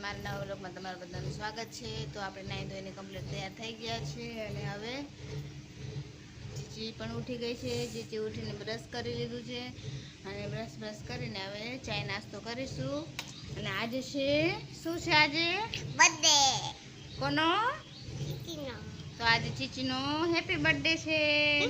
મારા નવા વ્લોગમાં તમારું બધાનું સ્વાગત છે। તો આપણે નાહી ધોઈને કમ્પ્લીટ તૈયાર થઈ ગયા છે અને હવે જીજી પણ ઉઠી ગઈ છે। જીજી ઉઠીને બ્રશ કરી લીધું છે અને બ્રશ કરીને હવે ચાય નાસ્તો કરીશું। અને આજે છે શું છે? આજે બર્થડે કોનો? ચીચીનો। તો આજે ચીચીનો હેપી બર્થડે છે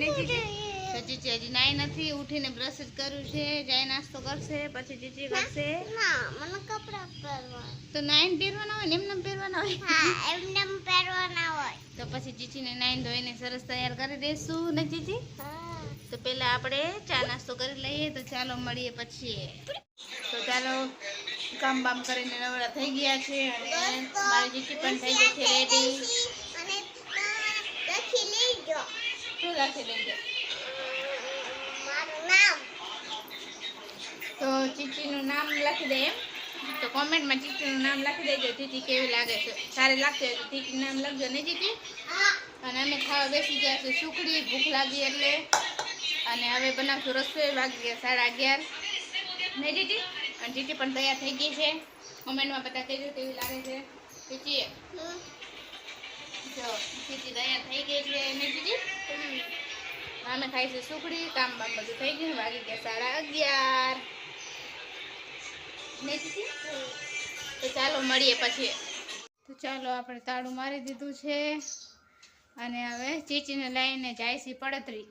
ને ચીચી? તો ચીચી હજી નાઈ નથી, ઉઠીને બ્રશ જ કર્યું છે, ચાય નાસ્તો કરશે પછી ચીચી કરશે। ના મને કપડાં પહેરવા તો નાઈન પહેરવાના હોય ને એમને પહેરવાના હોય? હા એમને પહેરવાના હોય। તો પછી ચીચીને નાઈન ધોઈને સરસ તૈયાર કરી દઈશું ને ચીચી? હા તો પહેલા આપણે ચા નાસ્તો કરી લઈએ। તો ચાલો મળીએ પછી। તો ચાલો કામ બામ કરીને નવરા થઈ ગયા છે અને મારી ચીચી પણ થઈ ગઈ છે રેડી। અને લખી લેજો શું લખી દેજો? મારું નામ। તો ચીચીનું નામ લખી દે એમ? તો કોમેન્ટમાં ચીચીનું નામ લખી દેજો, ચીચી કેવી લાગે છે। સારી લાગતી હોય તો ચીચીનું નામ લખજો ને ચીચી? અને અમે ખાવા બેસી ગયા છે સુખડી, ભૂખ લાગી એટલે। અને હવે બનાવશું રસોઈ, વાગી ગયા 11:30 ને ચીચી? અને ચીચી પણ તૈયાર થઈ ગઈ છે। કોમેન્ટમાં બધા કહેજો કેવી લાગે છે ચીચી। જો ચીચી તૈયાર થઈ ગઈ છે ને ચીચી? અમે ખાઈશું સુખડી, કામ બામ બધું થઈ ગયું, વાગી ગયા 11:30 ને ચીચી? તો ચાલો મળીએ પછી। તો ચાલો આપણે તાળું મારી દીધું છે અને હવે ચીચીને લઈને જાય છે પડતરી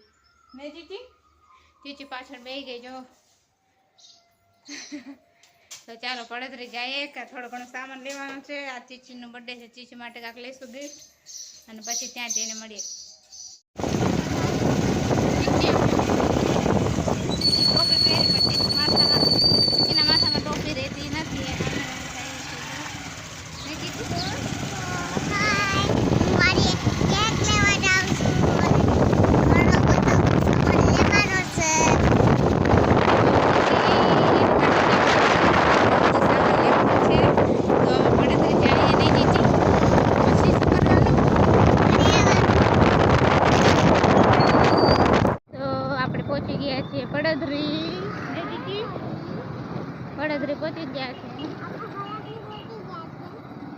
ને ચીચી? ચીચી પાછળ બેસી ગઈ જો। તો ચાલો પડતરી જઈએ કે થોડો ઘણો સામાન લેવાનો છે। આ ચીચીનો બર્થડે છે, ચીચી માટે કાંઈક લઈશું ગિફ્ટ અને પછી ત્યાં જઈને મળીએ। ટોપી પહેરી પણ ચીચી માથામાં, ચીચીના માથામાં ટોપી રહેતી નથી એટલે હાય મારી કેક લેવા જાઉં છું અને ઘણો બધો સામાન લેવાનો છે। પહોંચી ગયા છીએ પડદરી ને ચીચી? પડદરી પહોંચી ગયા છે।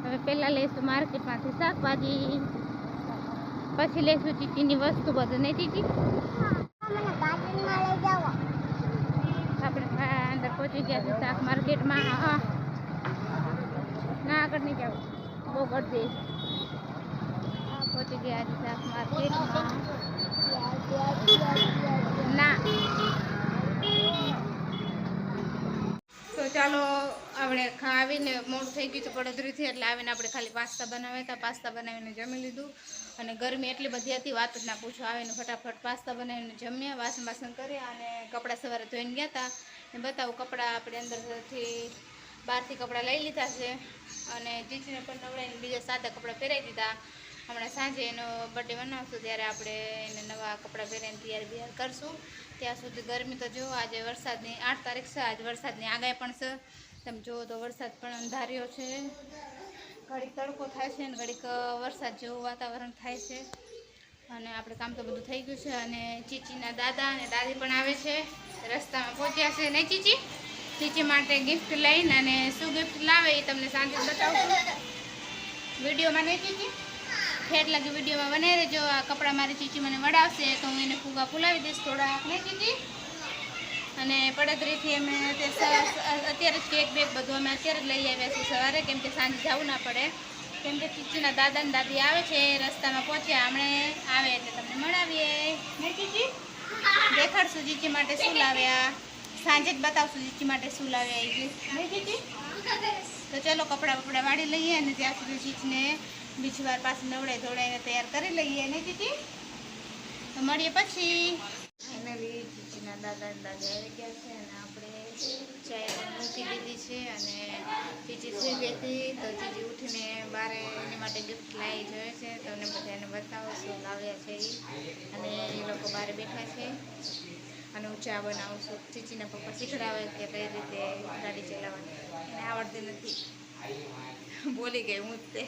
હવે પહેલા લઈશું માર્કેટમાંથી શાકભાજી, પછી લઈશું ચીચીની વસ્તુ બધું ને ચીચી? મને ગાર્ડનમાં લઈ જાઓ। આપણે અંદર પહોંચી ગયા છે શાક માર્કેટમાં। ના આગળ નહીં જાવ, બહુ ગરદી। પહોંચી ગયા છે શાક માર્કેટમાં। ના તો ચાલો આપણે આવીને મોડું થઈ ગયું હતું પડદરીથી એટલે આવીને આપણે ખાલી પાસ્તા બનાવ્યા હતા। પાસ્તા બનાવીને જમી લીધું અને ગરમી એટલી બધી હતી વાત જ ના પૂછો। આવીને ફટાફટ પાસ્તા બનાવીને જમ્યા, વાસણ બાસણ કર્યા અને કપડાં સવારે ધોઈને ગયા હતા ને બતાવું કપડાં આપણે અંદરથી બહારથી કપડાં લઈ લીધા છે અને ચીચીને પણ નવડાવીને બીજા સાદા કપડાં પહેરાવી દીધા। હમણાં સાંજે એનો બર્થડે બનાવશું ત્યારે આપણે એને નવા કપડાં પહેરીને તૈયાર કરશું। ત્યાં સુધી ગરમી તો જો આજે વરસાદની 8 તારીખ છે, આજે વરસાદની આગાહી પણ છે। તમે જુઓ તો વરસાદ પણ અંધાર્યો છે, ઘડીક તડકો થાય છે ને ઘડીક વરસાદ જેવું વાતાવરણ થાય છે અને આપણે કામ તો બધું થઈ ગયું છે અને ચીચીના દાદા અને દાદી પણ આવે છે, રસ્તામાં પહોંચ્યા છે ને ચીચી? ચીચી માટે ગિફ્ટ લઈને અને શું ગિફ્ટ લાવે એ તમને સાંજે બતાવશું વિડીયોમાં નહીં ચીચી? ઠેઠ લાગી વિડીયોમાં બને રહેજો। આ કપડાં મારી ચીચી મને વડાવશે તો હું એને ફુગા ફુલાવી દઈશ થોડા ને ચીચી? અને પડદરીથી અમે અત્યારે જ કેક બેક બધું અમે અત્યારે જ લઈ આવ્યા છીએ સવારે, કેમ કે સાંજે જવું ના પડે, કેમ કે ચીચીના દાદા ને દાદી આવે છે, રસ્તામાં પહોંચ્યા હમણે આવે એટલે તમને મળાવીએ ને ચીચી? દેખાડશું ચીચી માટે શું લાવ્યા, સાંજે જ બતાવશું ચીચી માટે શું લાવ્યા એ નહીં ચીચી? તો ચલો કપડાં બપડા વાળી લઈએ અને ત્યાં સુધી ચીચને બીજી વાર પાછી નવડાઈ ધોડાઈને તૈયાર કરી લઈએ ને ચીચી? તો મળીએ પછી। ફાઇનલી ચીચીના દાદા અને દાદી આવી ગયા છે અને આપણે ચાય પણ મૂકી દીધી છે અને ચીચી સુઈ ગઈ હતી તો ચીચી ઉઠીને બહાર એની માટે ગિફ્ટ લાવી જોઈએ છે, તમને બધાને બતાવો શું લાવ્યા છે એ। અને એ લોકો બહાર બેઠા છે અને હું ચા બનાવું છું। ચીચીના પપ્પા શીખડાવે કે કઈ રીતે ગાડી ચલાવવાની, એને આવડતી નથી, બોલી ગઈ હું જ તે।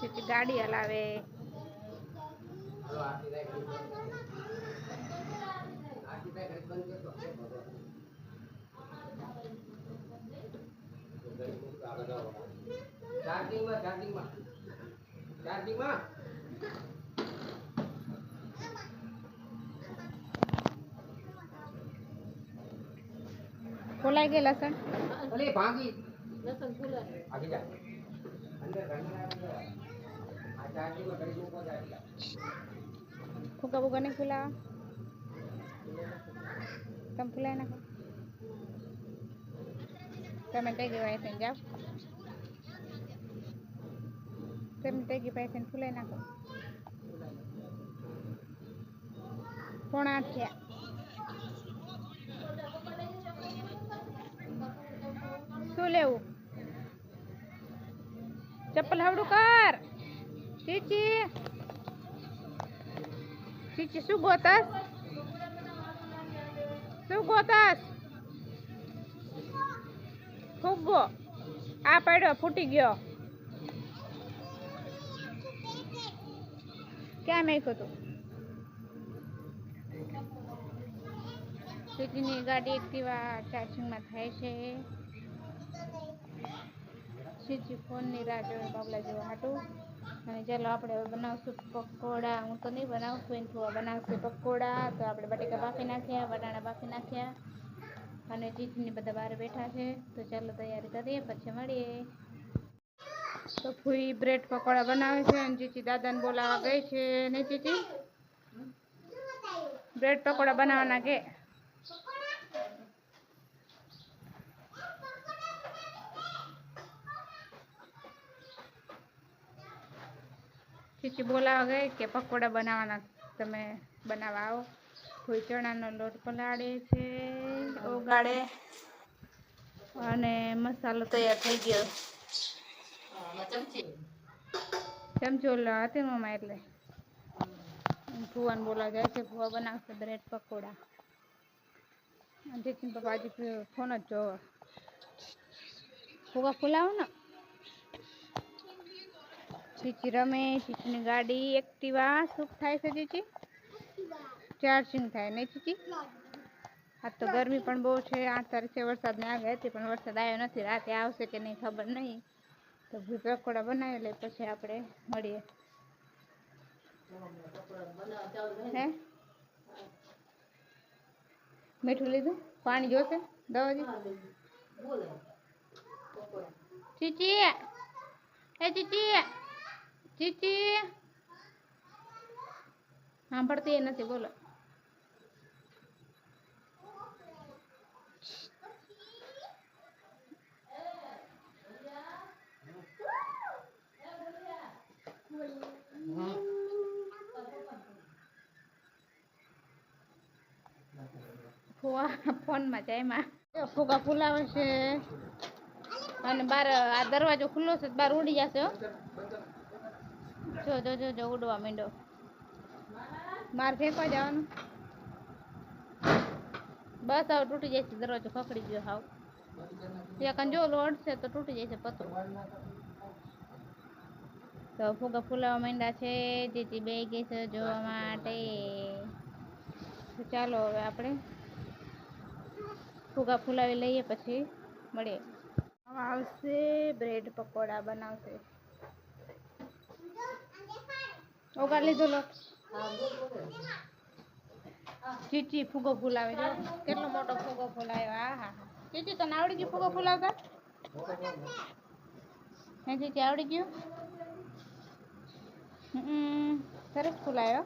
પછી ગાડી હલાવે. ખોલાઈ ગઈ લસણ. ફૂકા ફૂકા નહીં ફૂલાવા. તમે ફૂલાઈ નાખો. તમે ટેગી પાસે જાઓ. તમે ટેગી પાસે ફૂલાઈ નાખો. 7:45 થયા. શું લેવું? ચપ્પલ હવડું કર. ચીચી ચીચી શું ગોતસ? શું ગોતસ? ફુગ્ગો. આ પડ્યો, ફૂટી ગયો. ક્યાં મેક્યો તું? ચીચીની ગાડી એક્ટિવા ચાર્જિંગમાં થાય છે. ચીચી ફોનની રાહ જોવે બાબલા જેવા હાટું. અને ચાલો આપણે હવે બનાવશું પકોડા. હું તો નહીં બનાવશું, એને થોડા બનાવશું પકોડા. તો આપણે બટેકા બાફી નાખ્યા, વટાણા બાફી નાખ્યા અને ચીચીની બધા બહાર બેઠા છે. તો ચાલો તૈયારી કરીએ, પછી મળીએ. તો ફૂઈ બ્રેડ પકોડા બનાવે છે અને ચીચી દાદાને બોલાવવા ગઈ છે. ને ચીચી બ્રેડ પકોડા બનાવવાના કે ચીચી બોલાવા ગઈ કે પકોડા બનાવવાના, તમે બનાવવા આવો. કોઈ ચણાનો લોટ પલાળે છે, ઓગાળે અને મસાલો તૈયાર થઈ ગયો. ચમચો હતી મમ્મા એટલે ભુવાને બોલાવા જાય છે. ભુવા બનાવશે બ્રેડ પકોડા. ચીચી પપ્પા હજી ફોન જ જોવે. ફુગા ફૂલાવો ને. ચીચી રમે, ચીચીની ગાડી એક્ટિવા શું થાય છે ચીચી? ચાર્જિંગ થાય નહીં ચીચી? આજ તો ગરમી પણ બહુ છે. 8 તારીખે વરસાદની આગાહી હતી પણ વરસાદ આવ્યો નથી. રાતે આવશે કે નહીં ખબર નહીં. તો પકોડા બનાવી લે પછી આપણે મળીએ. હે મીઠું લીધું? પાણી જોશે? દવા ચીચી એ ચીચી ચીચી સાંભળતી એ નથી. બોલો. ફોનમાં જાય એમાં ફુગા ફૂલાવે છે અને બાર આ દરવાજો ખુલ્લો છે. બાર ઉડી જશે. જો જો જો જો ઉડવા માંડ્યો. માર ફેંકવા જવાનું. બસ હવે તૂટી જશે. દરવાજો ખખડી ગયો. હાવ ત્યાં જો લોડ છે તો તૂટી જશે પતરું. તો ફુગા ફૂલાવા માંડ્યા છે. જેથી બે ગઈ છે જોવા માટે. તો ચાલો હવે આપણે ફુગા ફૂલાવી લઈએ પછી મળીએ. આવશે બ્રેડ પકોડા બનાવશે. ઓગાળ લીધો લો. ચીચી ફુગો ફૂલાવે. જો કેટલો મોટો ફુગો ફૂલાવ્યો. હા હા હા. ચીચી તને આવડી ગયું ફુગો ફૂલાવતા? હે ચીચી આવડી ગયું? સરસ ફૂલાયો.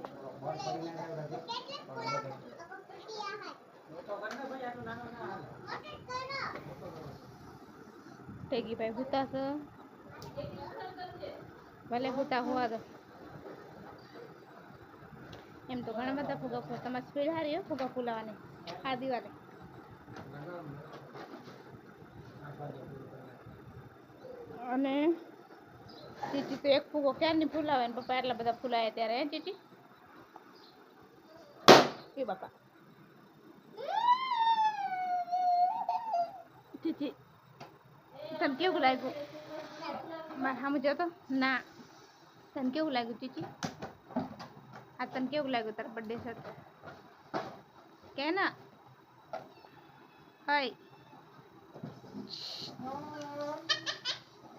ટેગી ભાઈ ભૂતા છે. ભલે ભૂતા હોવા દો. એમ તો ઘણા બધા ફુગા ફૂલ. તમારી સ્પીડ સારી હોય ફુગા ફૂલાવાની. આ દિવાલે અને ચીચી તો એક ફુગો ક્યારની ફૂલાવે ને પપ્પા એટલા બધા ફૂલાય ત્યારે. હે ચીચી? એ બાપા ચીચી તને કેવું લાગ્યું? મારે સામું જતો ના. તને કેવું લાગ્યું ચીચી? આ તને કેવું લાગ્યું તારા બર્થડે છે કે ના? હાય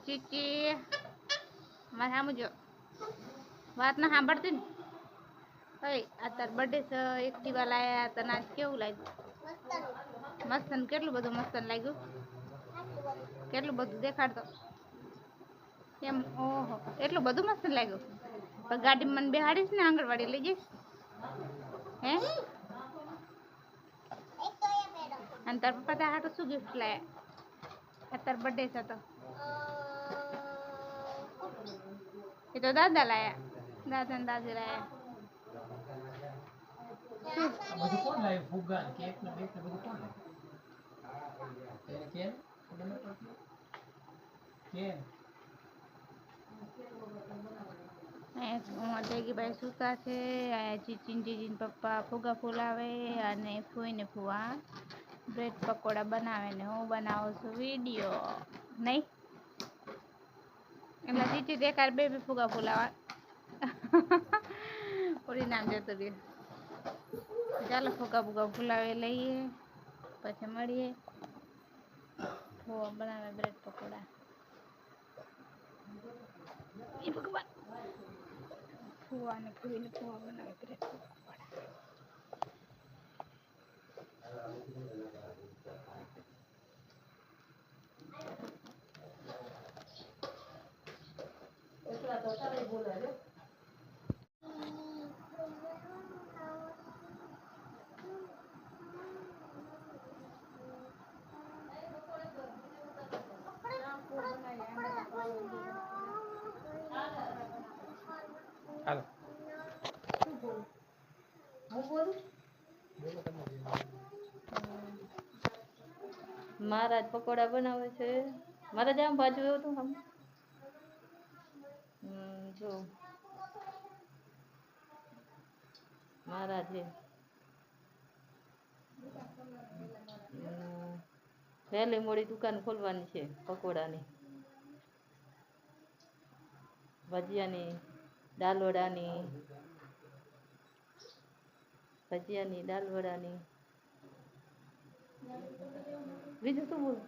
ચીચી મારે સામું જો. વાત ના સાંભળતી ને. હાય આ તાર બર્થડે છે. એક્ટિવા લાયા તને આજ કેવું લાગ્યું? મસ્ત. ને કેટલું બધું મસ્ત લાગ્યું? કેટલું બધું દેખાડતો એમ. ઓહો એટલું બધું મસ્ત લાગ્યું. પણ ગાડી મને બેહાડીશ ને આંગણવાડી લઈ જઈશ? હે અને તાર પપ્પા તાર હાટું શું ગિફ્ટ લાયા? અત્યારે બર્થડે છે તો એ તો દાદા લાયા. દાદા ને દાદી લાયા. બધું કોણ લાવ્યું? ફુગ્ગા કેક ને બેક ને બધું કોણ લાવ્યું? ભાઈ સુતા છે. ચીચીન પપ્પા ફુગા ફૂલાવે અને ફૂઈને ફુવા બ્રેડ પકોડા બનાવે ને હું બનાવું છું વિડીયો. નહીં એટલે ચીચી દેખાડ બે ફુગા ફૂલાવા. ઓરી નામ જતું રહ્યું. ચાલો ફુગા ફુગા ફૂલાવે લઈએ પછી મળીએ. ફુવા બનાવે બ્રેડ પકોડા. એ ભગવાન ફુવા ને ફૂઈને ફુવા બનાવે બ્રેડ પકોડા. હાલો હું બોલું? મહારાજ પકોડા બનાવે છે. મહારાજ આમ બાજુ એવું હતું આમ જો મહારાજ વહેલી મોડી દુકાન ખોલવાની છે પકોડાની, ભજીયાની, દાલવડાની, બીજું શું બોલું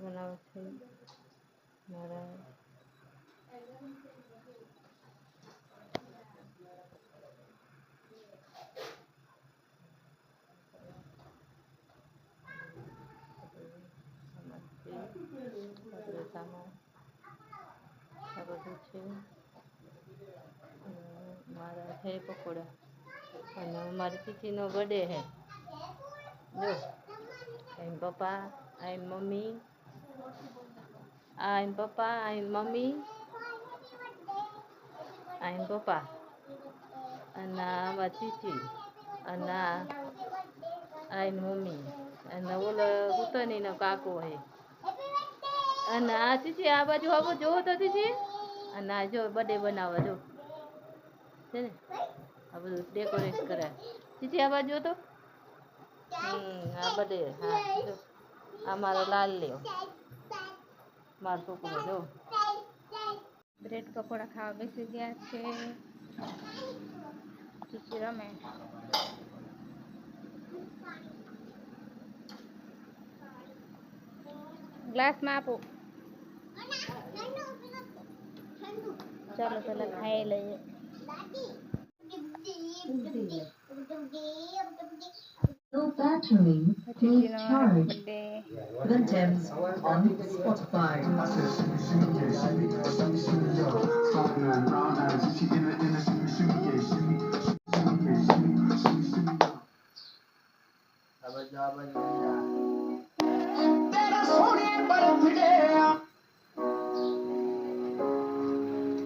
બનાવે છે મારા આ બધું છે. મારા છે પકોડા અને મારી ચીચીનો બર્થડે છે. જો એમ પપ્પા, આઈન મમ્મી, આઈન પપ્પા, આઈન મમ્મી, આઈન પપ્પા અને આમાં ચીચી અને આઈન મમ્મી અને ઓલો કૂતનીનો કાકો છે અને આ ચીચી આ બાજુ આવો જોવો તો ચીચી અને આ જો બર્થડે બનાવવા જો છે ને આ બધું ડેકોરેટ કરે. ચીચી આ બાજુ તો આ બર્થડે. હા જો આ મારો લાલ લ્યો મારો છોકરો જો બ્રેડ પકોડા ખાવા બેસી ગયા છે. ચીચી રમે. ગ્લાસમાં આપો. ચાલો પેલા ખાઈ લઈએ. No battery, please charge. Vintem's on Spotify.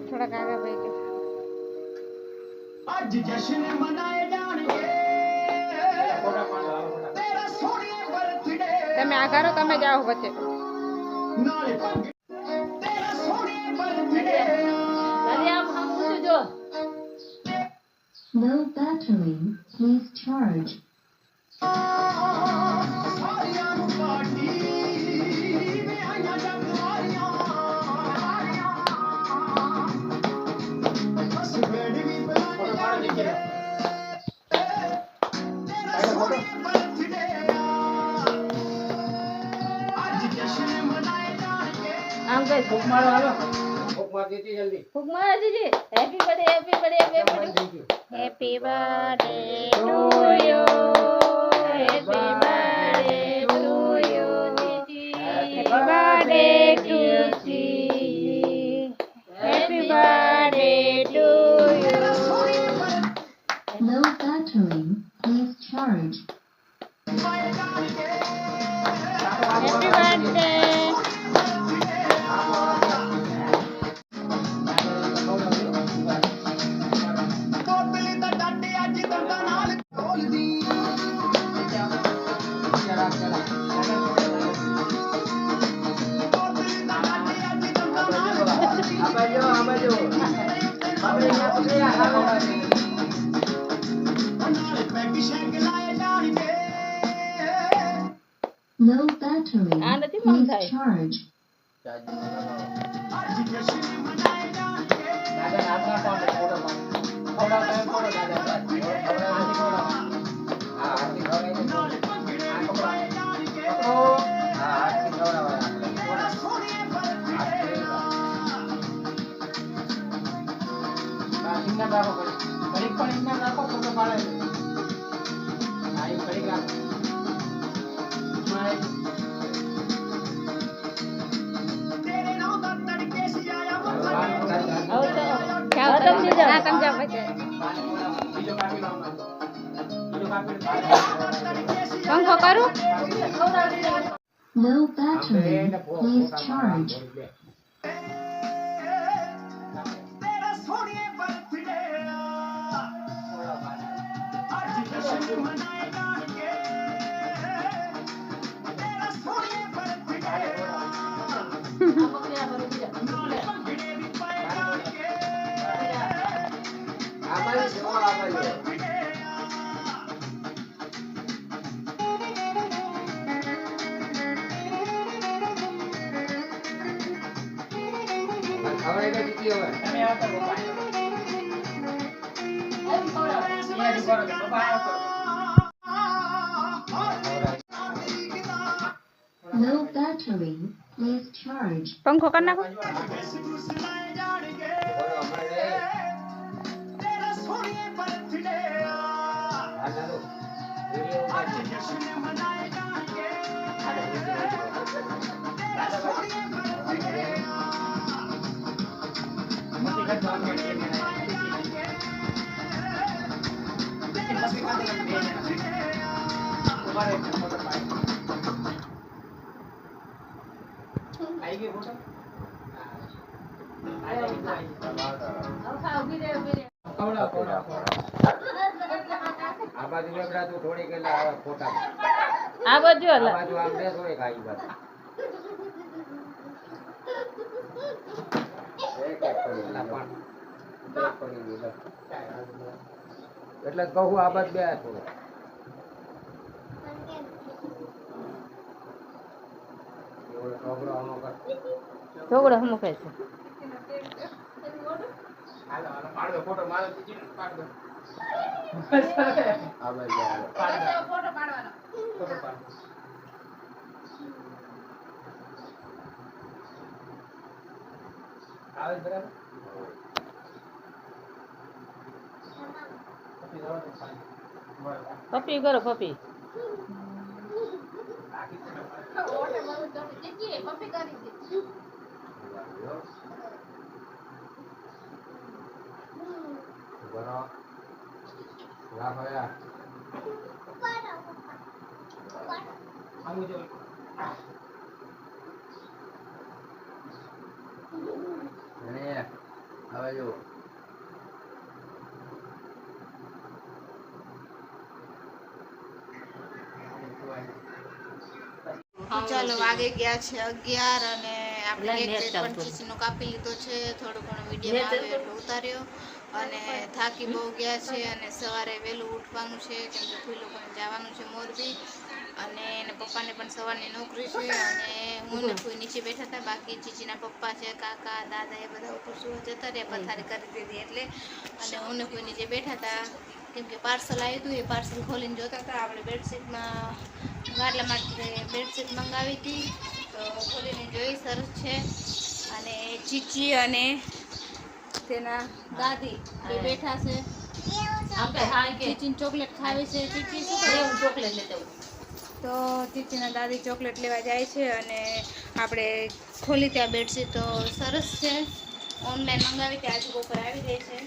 થોડાક આગળ ભાઈ કે आज जश्न मनाए जाएंगे तेरा सोने बर्थडे તમે આગારો તમે જાઓ વચ્ચે. नाले तेरा सोने बर्थडे દાદી આમ આમ ઊંચું જો No battery, please charge. सारियां नु पार्टी में आया जब सारियां बस बेड भी बनाए जाएंगे तेरा सोने बर्थडे आज जश्न मनाए जाएंगे આમ કઈ भूख मारो हालो भूख मार दीजिए जल्दी ફૂક મારા જીજી. Happy birthday, happy birthday, happy birthday. Happy birthday to you. Happy birthday to you Chichi. Happy birthday Chichi. Happy birthday to you. No battery, please charge. Happy birthday. ਬੋਤਲੀ ਦਾ ਡਾਡੇ ਅੱਜ ਦੰਦਾਂ ਨਾਲ ਖੋਲਦੀ ਬੋਤਲੀ ਦਾ ਡਾਡੇ ਅੱਜ ਦੰਦਾਂ ਨਾਲ ਖੋਲਦੀ ਨਾਲੇ ਪੈਗ ਸ਼ੈਗ ਲਾਏ ਜਾਣਗੇ No battery, Ah, નથી please મંગાઈ. charge. ਅੱਜ ਜਸ਼ਨ ਮਨਾਏ ਜਾਣਗੇ ਨਾਲੇ ਭੰਗੜੇ ਵੀ ਪਾਏ ਜਾਣਗੇ ਬੜਾ ਸੋਹਣੇ ਬਰਥਡੇ ਤੇਰੇ ਨਾਂ ਦਾ ਤੜਕੇ ਸੀ ਆਇਆ ਮੱਥਾ જાઓ જાઓ તમે જાઓ. હા તમે જાઓ વચ્ચે. પંખો કરું. No battery, please charge. ਤੇਰਾ ਸੋਹਣੇ ਬਰਥਡੇ ਅੱਜ ਜਸ਼ਨ ਮਨਾਏ ਜਾਣਗੇ ਤੇਰਾ ਸੋਹਣੇ ਬਰਥਡੇ ਨਾਲੇ ਭੰਗੜੇ ਵੀ ਪਾਏ ਜਾਣਗੇ હવે એને જીતી હવે તમે આવતા પપ્પા અહીંયા જ કરો છો, પપ્પા આવતા Low battery. Please charge. પંખો કરી નાખો. બોલો હમણાં રે હાલ ચાલો વિડિયો આવી ગયો ફોટો આ બાજુ લેબડા તું થોડી કે આવે ફોટા આ બાજુ આ હલા બાજુ આમ બેસો એક આવી બાજુ એક પડી લા પણ એક પડી ગઈ એટલે જ કહું આ બાજુ બે થોડો એવો છોકરો આનો કર છોકરો મૂકે છે. હાલો હાલો પાડ દો ફોટો મારો જીજી પાડ દો આ બાજુ આવે. પાડ દો ફોટો પાડવાનો. ફોટો પાડ દો આવે છે બરાબર પછી જવા દો પાડ બરાબર પપ્પી કરો પપ્પી. બાકી છે ઓટે બહુ દોડી દીધી, પપ્પી કરી દીધી. બરો લાવ યાર આવું જો અને હવે જો ચાલો વાગે ગયા છે 11 અને આપણે લઈને એક નેટ ચાલુ પણ કરો. ચીચીનો કાપી લીધો છે. થોડો ઘણો વિડીયો આવે એટલો ઉતાર્યો અને થાકી બહુ ગયા છે અને સવારે વહેલું ઉઠવાનું છે કેમ કે કોઈ લોકોને જવાનું છે મોરબી અને એના પપ્પાને પણ સવારની નોકરી છે અને હું ને કોઈ નીચે બેઠા હતા. બાકી ચીચીના પપ્પા છે, કાકા, દાદા એ બધા ઉપર સુવા જતા રહ્યા, પથારી કરી દીધી એટલે. અને હું ને કોઈ નીચે બેઠા હતા કેમ કે પાર્સલ આવ્યું હતું. એ પાર્સલ ખોલીને જોતા હતા. આપણે બેડશીટમાં ગાટલા માટે બેડશીટ મંગાવી હતી તો ખોલીને જોઈ, સરસ છે. અને ચીચી અને તેના દાદી બે બેઠા છે. આપણે હા કે ચીચીને ચોકલેટ ખાવી છે. ચીચી શું કરે? હું ચોકલેટ લેતા આવું. તો ચીચીના દાદી ચોકલેટ લેવા જાય છે અને આપણે ખોલી ત્યાં બેડશીટ તો સરસ છે. ઓનલાઈન મંગાવી ત્યાં આજુ ઉપર આવી જાય છે.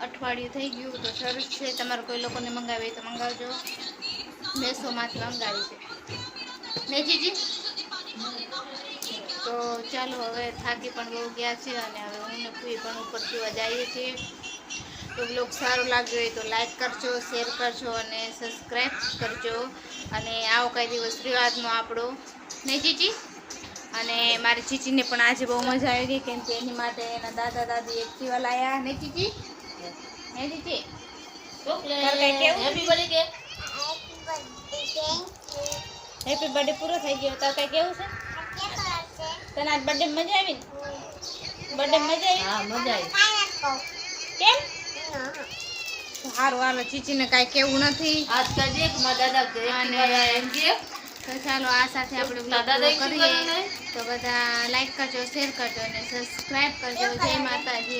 અઠવાડિયું થઈ ગયું તો સરસ છે. તમારે કોઈ લોકોને મંગાવી હોય તો મંગાવજો. મેસોમાંથી મંગાવી છે ને જીજી. તો ચાલો હવે થાકી પણ બહુ ગયા છે અને હવે હું ને ફ્રી પણ ઉપર સુવા જઈએ છીએ. તો બ્લોગ સારો લાગ્યો હોય તો લાઈક કરજો, શેર કરજો અને સબસ્ક્રાઈબ કરજો. અને આવો કાંઈ દિવસ રિવાજનો આપણો નહીં જીજી. અને મારી ચીચીને પણ આજે બહુ મજા આવી ગઈ કેમ કે એની માટે એના દાદા દાદી એક્ટિવા લાયા ને ચીચી. હે ચીચી ચોકલેટ તારે કાંઈ કેવું? હેપી બર્થડે હેપી બર્થડે પૂરો થઈ ગયો. તાર કઈ કેવું છે? તને આજ બર્થડે મજા આવી ને? બર્થડે મજા આવી? હા મજા આવી. કેમ? સારું હાલો, ચીચીને કાંઈ કેવું નથી. આજ કાલ દેખ મારા દાદા કે અને એમ કે તો ચાલો આ સાથે આપણે vlog દાદા પૂરો શું કરીએ. કરે? તો બધા લાઈક કરજો, શેર કરજો અને સબસ્ક્રાઈબ કરજો. જય માતાજી.